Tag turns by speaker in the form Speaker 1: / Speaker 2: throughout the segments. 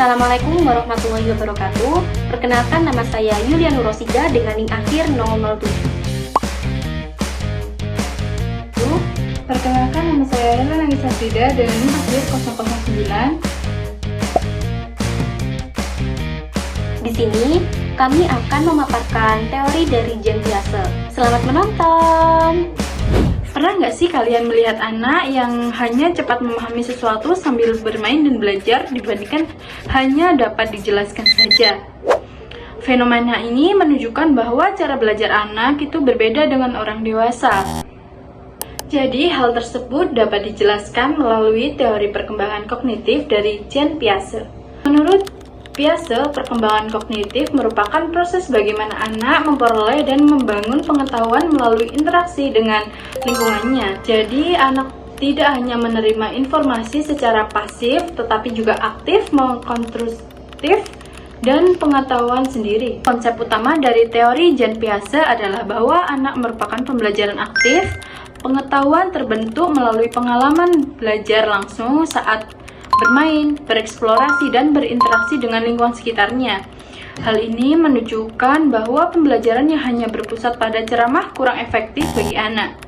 Speaker 1: Assalamualaikum warahmatullahi wabarakatuh. Perkenalkan, nama saya Yulia Nurosida dengan NIM akhir 007.
Speaker 2: Perkenalkan, nama saya Ella Nagisa Frida dengan NIM akhir 009.
Speaker 1: Di sini kami akan memaparkan teori dari Jean Piaget. Selamat menonton.
Speaker 2: Pernah nggak sih kalian melihat anak yang hanya cepat memahami sesuatu sambil bermain dan belajar dibandingkan hanya dapat dijelaskan saja? Fenomena ini menunjukkan bahwa cara belajar anak itu berbeda dengan orang dewasa. Jadi, hal tersebut dapat dijelaskan melalui teori perkembangan kognitif dari Jean Piaget. Menurut Piaget, perkembangan kognitif merupakan proses bagaimana anak memperoleh dan membangun pengetahuan melalui interaksi dengan lingkungannya. Jadi, anak tidak hanya menerima informasi secara pasif, tetapi juga aktif, mengkonstruktif, dan pengetahuan sendiri. Konsep utama dari teori Jean Piaget adalah bahwa anak merupakan pembelajaran aktif. Pengetahuan terbentuk melalui pengalaman belajar langsung saat bermain, bereksplorasi, dan berinteraksi dengan lingkungan sekitarnya. Hal ini menunjukkan bahwa pembelajaran yang hanya berpusat pada ceramah kurang efektif bagi anak,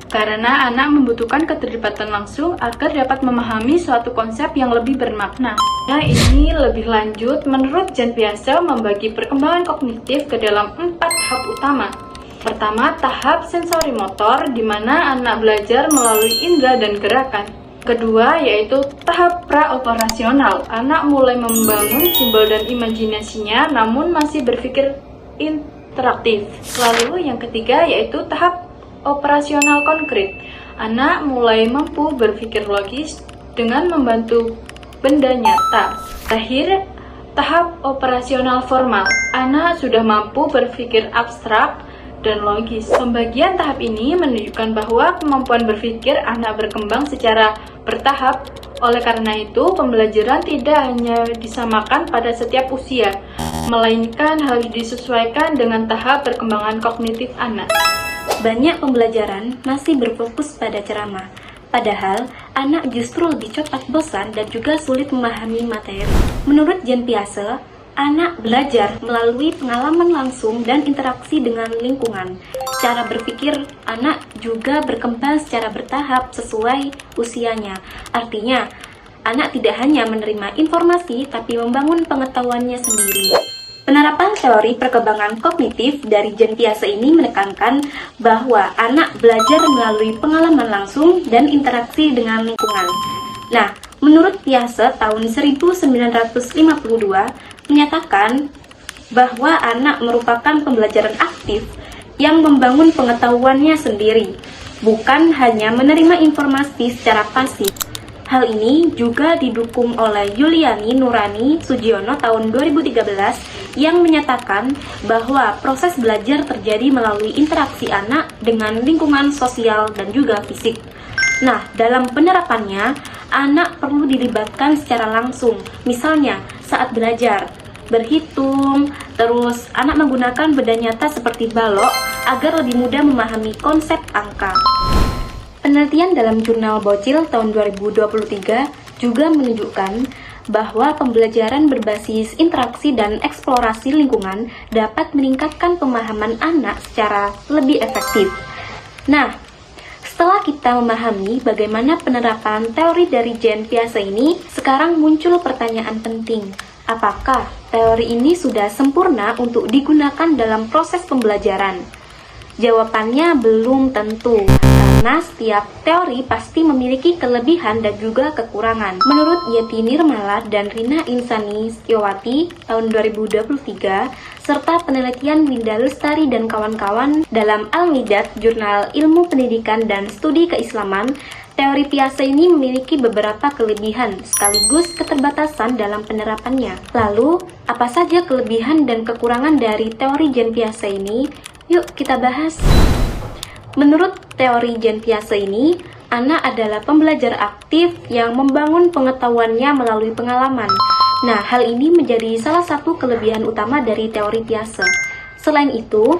Speaker 2: karena anak membutuhkan keterlibatan langsung agar dapat memahami suatu konsep yang lebih bermakna. Nah, ini lebih lanjut, menurut Jean Piaget membagi perkembangan kognitif ke dalam 4 tahap utama. Pertama, tahap sensori motor, di mana anak belajar melalui indera dan gerakan. Kedua, yaitu tahap pra-operasional. Anak mulai membangun simbol dan imajinasinya, namun masih berpikir interaktif. Lalu yang ketiga, yaitu tahap operasional konkret. Anak mulai mampu berpikir logis dengan membantu benda nyata. Terakhir, tahap operasional formal. Anak sudah mampu berpikir abstrak dan logis. Pembagian tahap ini menunjukkan bahwa kemampuan berpikir anak berkembang secara bertahap. Oleh karena itu, pembelajaran tidak hanya disamakan pada setiap usia, melainkan harus disesuaikan dengan tahap perkembangan kognitif anak.
Speaker 1: Banyak pembelajaran masih berfokus pada ceramah, padahal anak justru lebih cepat bosan dan juga sulit memahami materi. Menurut Jean Piaget, anak belajar melalui pengalaman langsung dan interaksi dengan lingkungan. Cara berpikir anak juga berkembang secara bertahap sesuai usianya. Artinya, anak tidak hanya menerima informasi, tapi membangun pengetahuannya sendiri. Penerapan teori perkembangan kognitif dari Jean Piaget ini menekankan bahwa anak belajar melalui pengalaman langsung dan interaksi dengan lingkungan. Nah, menurut Piaget tahun 1952 menyatakan bahwa anak merupakan pembelajaran aktif yang membangun pengetahuannya sendiri, bukan hanya menerima informasi secara pasif. Hal ini juga didukung oleh Yuliani Nurani Sugiono tahun 2013 yang menyatakan bahwa proses belajar terjadi melalui interaksi anak dengan lingkungan sosial dan juga fisik. Nah, dalam penerapannya, anak perlu dilibatkan secara langsung, misalnya saat belajar, berhitung, terus anak menggunakan benda nyata seperti balok agar lebih mudah memahami konsep angka. Penelitian dalam jurnal Bocil tahun 2023 juga menunjukkan bahwa pembelajaran berbasis interaksi dan eksplorasi lingkungan dapat meningkatkan pemahaman anak secara lebih efektif. Nah, setelah kita memahami bagaimana penerapan teori dari Jean Piaget ini, sekarang muncul pertanyaan penting. Apakah teori ini sudah sempurna untuk digunakan dalam proses pembelajaran? Jawabannya belum tentu, karena setiap teori pasti memiliki kelebihan dan juga kekurangan. Menurut Yeti Nirmala dan Rina Insani Setiawati tahun 2023, serta penelitian Winda Lestari dan kawan-kawan dalam Al-Midad, Jurnal Ilmu Pendidikan dan Studi Keislaman, teori Piaget ini memiliki beberapa kelebihan sekaligus keterbatasan dalam penerapannya. Lalu, apa saja kelebihan dan kekurangan dari teori Jean Piaget ini? Yuk kita bahas. Menurut teori Jean Piaget ini, anak adalah pembelajar aktif yang membangun pengetahuannya melalui pengalaman. Nah, hal ini menjadi salah satu kelebihan utama dari teori Piaget. Selain itu,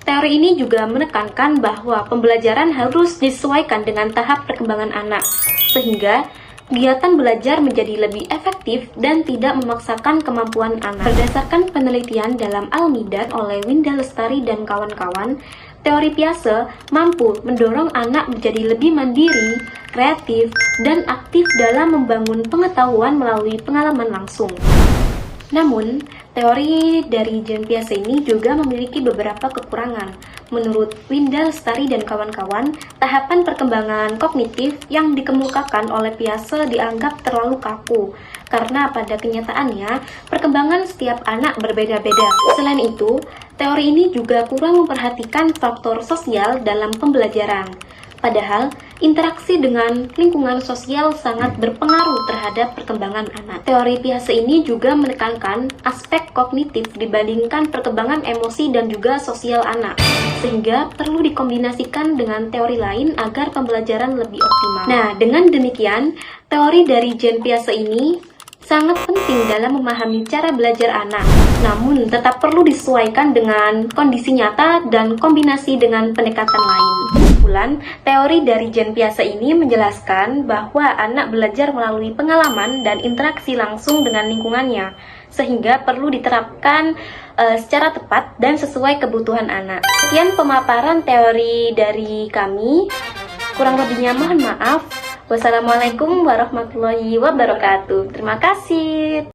Speaker 1: teori ini juga menekankan bahwa pembelajaran harus disesuaikan dengan tahap perkembangan anak, sehingga kegiatan belajar menjadi lebih efektif dan tidak memaksakan kemampuan anak. Berdasarkan penelitian dalam Al-Midan oleh Winda Lestari dan kawan-kawan, teori Piaget mampu mendorong anak menjadi lebih mandiri, kreatif, dan aktif dalam membangun pengetahuan melalui pengalaman langsung. Namun, teori dari Jean Piaget ini juga memiliki beberapa kekurangan. Menurut Winda Lestari dan kawan-kawan, tahapan perkembangan kognitif yang dikemukakan oleh Piaget dianggap terlalu kaku, karena pada kenyataannya, perkembangan setiap anak berbeda-beda. Selain itu, teori ini juga kurang memperhatikan faktor sosial dalam pembelajaran. Padahal, interaksi dengan lingkungan sosial sangat berpengaruh terhadap perkembangan anak. Teori Piaget ini juga menekankan aspek kognitif dibandingkan perkembangan emosi dan juga sosial anak, sehingga perlu dikombinasikan dengan teori lain agar pembelajaran lebih optimal. Nah, dengan demikian, teori dari Jean Piaget ini sangat penting dalam memahami cara belajar anak, namun tetap perlu disesuaikan dengan kondisi nyata dan kombinasi dengan pendekatan lain. Kesimpulan, teori dari Jean Piaget ini menjelaskan bahwa anak belajar melalui pengalaman dan interaksi langsung dengan lingkungannya, sehingga perlu diterapkan secara tepat dan sesuai kebutuhan anak. Sekian pemaparan teori dari kami, kurang lebihnya mohon maaf. Wassalamualaikum warahmatullahi wabarakatuh. Terima kasih.